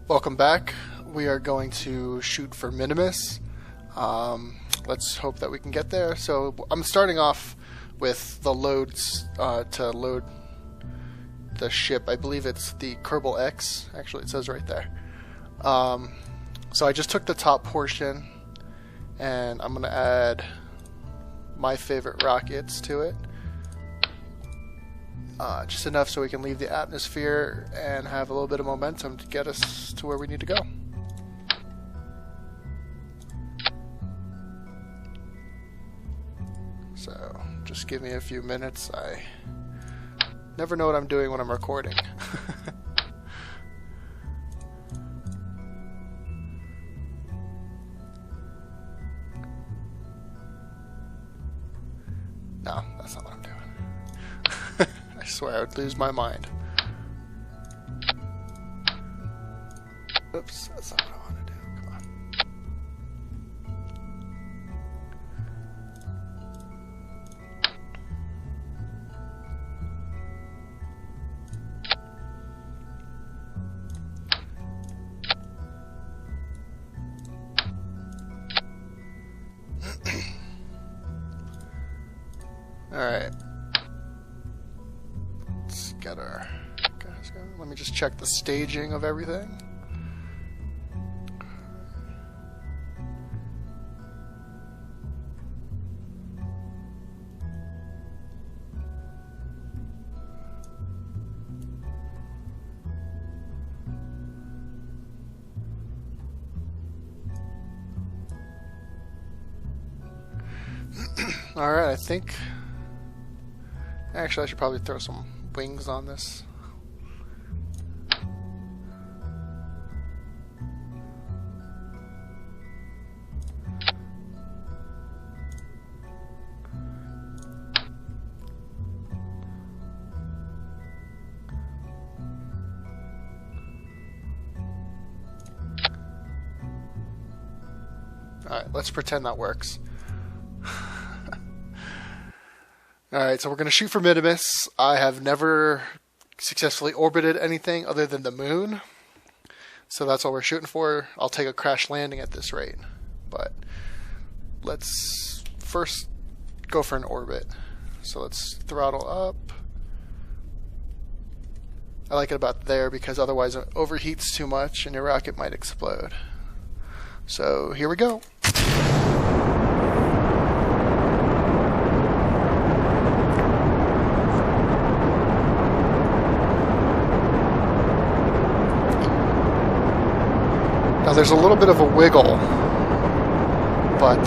Welcome back. We are going to shoot for Minmus. Let's hope that we can get there. So I'm starting off with the loads to load the ship. I believe it's the Kerbal X. Actually, it says right there. So I just took the top portion and I'm going to add my favorite rockets to it. Just enough so we can leave the atmosphere and have a little bit of momentum to get us to where we need to go. So just give me a few minutes. I never know what I'm doing when I'm recording. No, that's not what I'm doing. I swear I would lose my mind. Oops, that's not what I want to do. Come on. Alright. Let's get our guys going. Let me just check the staging of everything. Alright, I think... Actually, I should probably throw some wings on this. Alright, let's pretend that works. Alright, so we're going to shoot for Minmus. I have never successfully orbited anything other than the moon. So that's all we're shooting for. I'll take a crash landing at this rate. But let's first go for an orbit. So let's throttle up. I like it about there because otherwise it overheats too much and your rocket might explode. So here we go. Now there's a little bit of a wiggle, but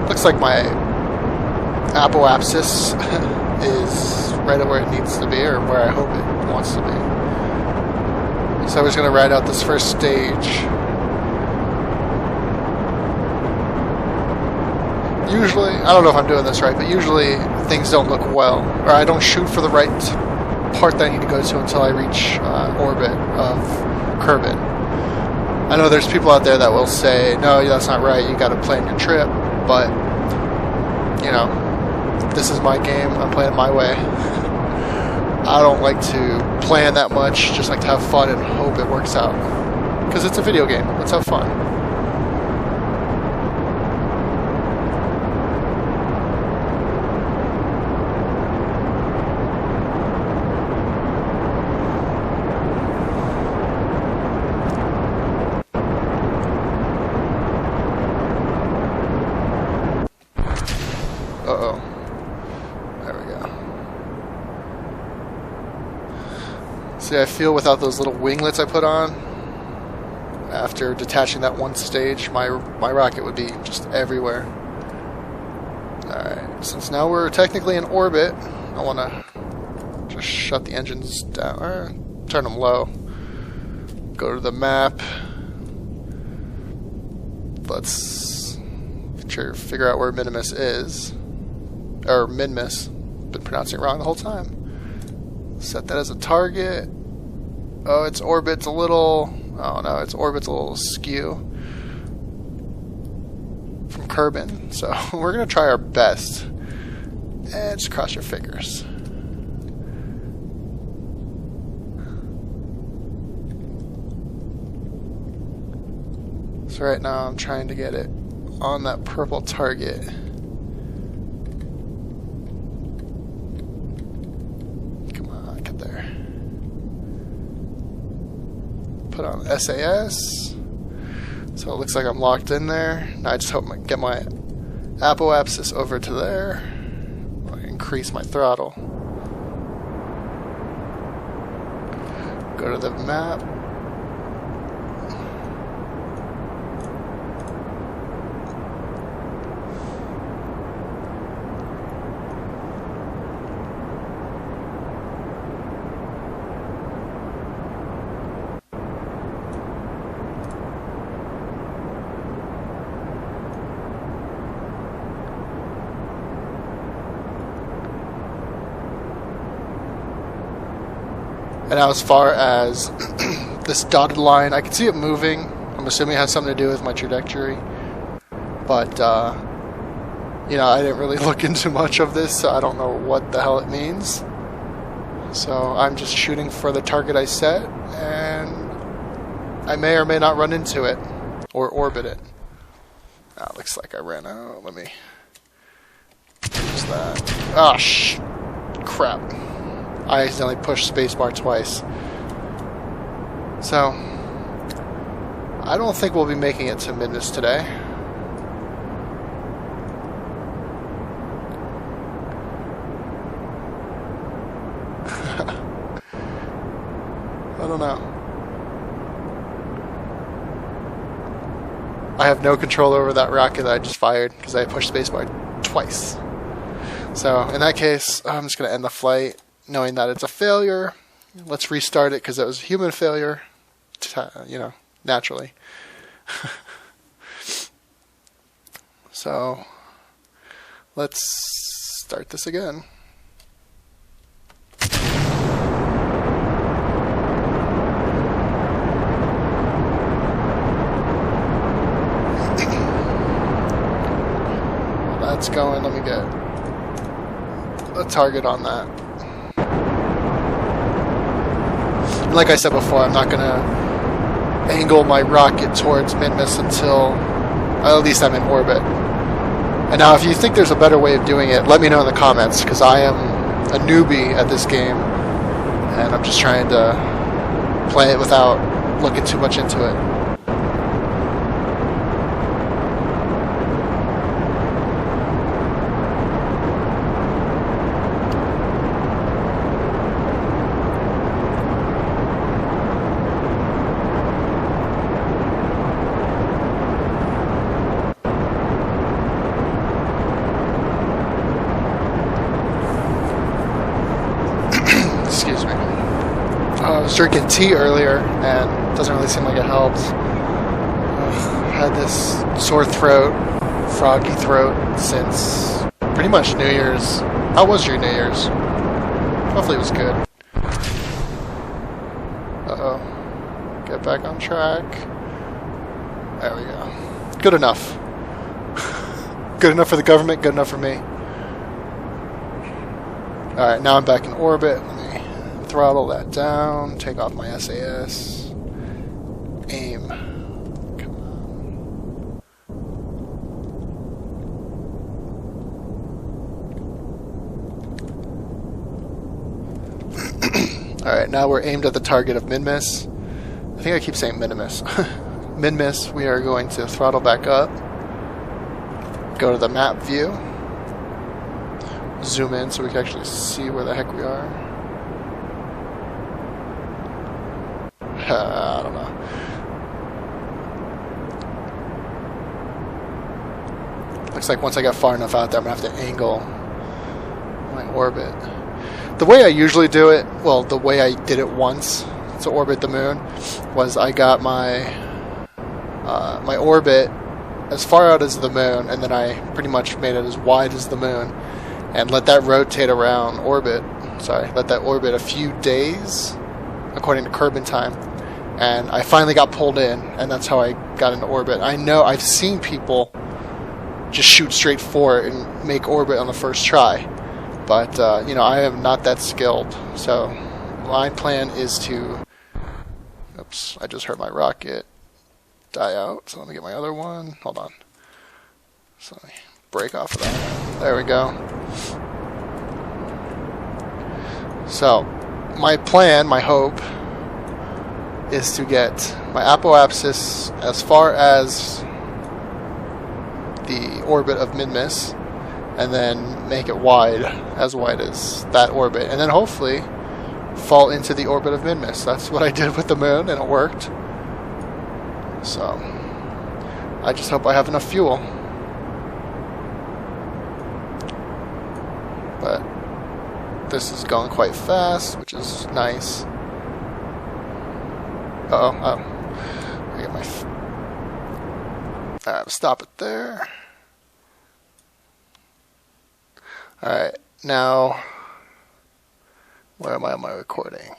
looks like my apoapsis is right at where it needs to be, or where I hope it wants to be. So I was going to ride out this first stage. Usually, I don't know if I'm doing this right, but usually things don't look well, or I don't shoot for the right part that I need to go to until I reach orbit of Kerbal. I know there's people out there that will say, no, that's not right, you got to plan your trip, but, you know, this is my game, I'm playing it my way. I don't like to plan that much, just like to have fun and hope it works out. Because it's a video game, let's have fun. Uh-oh. There we go. See, I feel without those little winglets I put on, after detaching that one stage, my rocket would be just everywhere. Alright, since now we're technically in orbit, I want to just shut the engines down, or turn them low. Go to the map. Let's figure out where Minmus is. Or Minmus. Been pronouncing it wrong the whole time. Set that as a target. Oh, its orbit's a little... Oh no, its orbit's a little skew from Kerbal. So we're going to try our best. And just cross your fingers. So right now I'm trying to get it on that purple target. Come on, get there. Put on SAS. So it looks like I'm locked in there. Now I just hope I get my apoapsis over to there. I'll increase my throttle. Go to the map. And now as far as this dotted line, I can see it moving. I'm assuming it has something to do with my trajectory. But, you know, I didn't really look into much of this, so I don't know what the hell it means. So I'm just shooting for the target I set, and I may or may not run into it, or orbit it. Ah, looks like I ran out. Let me use that. Ah, crap. I accidentally pushed spacebar twice. So, I don't think we'll be making it to Minmus today. I don't know. I have no control over that rocket that I just fired because I pushed spacebar twice. So, in that case, I'm just going to end the flight, knowing that it's a failure. Let's restart it because it was a human failure, you know, naturally. So, let's start this again. That's going. Let me get a target on that. Like I said before, I'm not going to angle my rocket towards Minmus until at least I'm in orbit. And now if you think there's a better way of doing it, let me know in the comments, because I am a newbie at this game, and I'm just trying to play it without looking too much into it. Excuse me. I was drinking tea earlier, and it doesn't really seem like it helps. Had this sore throat, froggy throat, since pretty much New Year's. How was your New Year's? Hopefully it was good. Uh-oh. Get back on track. There we go. Good enough. Good enough for the government, good enough for me. Alright, now I'm back in orbit. Let me throttle that down, take off my SAS. Aim. Come on. Alright, now we're aimed at the target of Minmus. I think I keep saying Minmus. Minmus, we are going to throttle back up. Go to the map view. Zoom in so we can actually see where the heck we are. I don't know. Looks like once I got far enough out there, I'm going to have to angle my orbit. The way I usually do it, well, the way I did it once to orbit the moon, was I got my my orbit as far out as the moon, and then I pretty much made it as wide as the moon, and let that rotate around orbit. Sorry, let that orbit a few days, according to Kerbal time, and I finally got pulled in, and that's how I got into orbit. I know I've seen people just shoot straight for it and make orbit on the first try, but you know, I am not that skilled. So my plan is to, oops, I just hurt my rocket. die out. So let me get my other one. Hold on. So let me break off of that. There we go. So my plan, my hope, is to get my apoapsis as far as the orbit of Minmus, and then make it wide as that orbit, and then hopefully fall into the orbit of Minmus. That's what I did with the moon, and it worked. So I just hope I have enough fuel. But this is going quite fast, which is nice. I get my... Alright, stop it there. Alright, now... Where am I on my recording?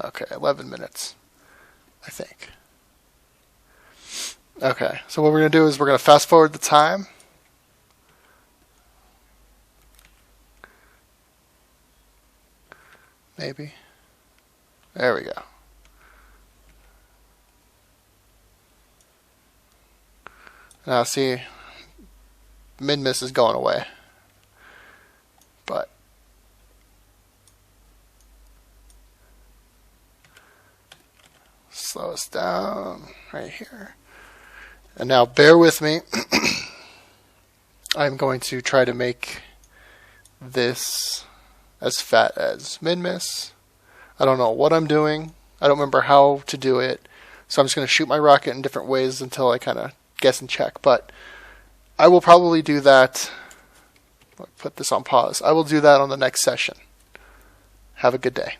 Okay, 11 minutes, I think. Okay, so what we're going to do is we're going to fast forward the time. Maybe. There we go. Now see, Minmus is going away. But slow us down right here. And now bear with me. I'm going to try to make this as fat as Minmus. I don't know what I'm doing. I don't remember how to do it. So I'm just going to shoot my rocket in different ways until I kind of guess and check. But I will probably do that. Put this on pause. I will do that on the next session. Have a good day.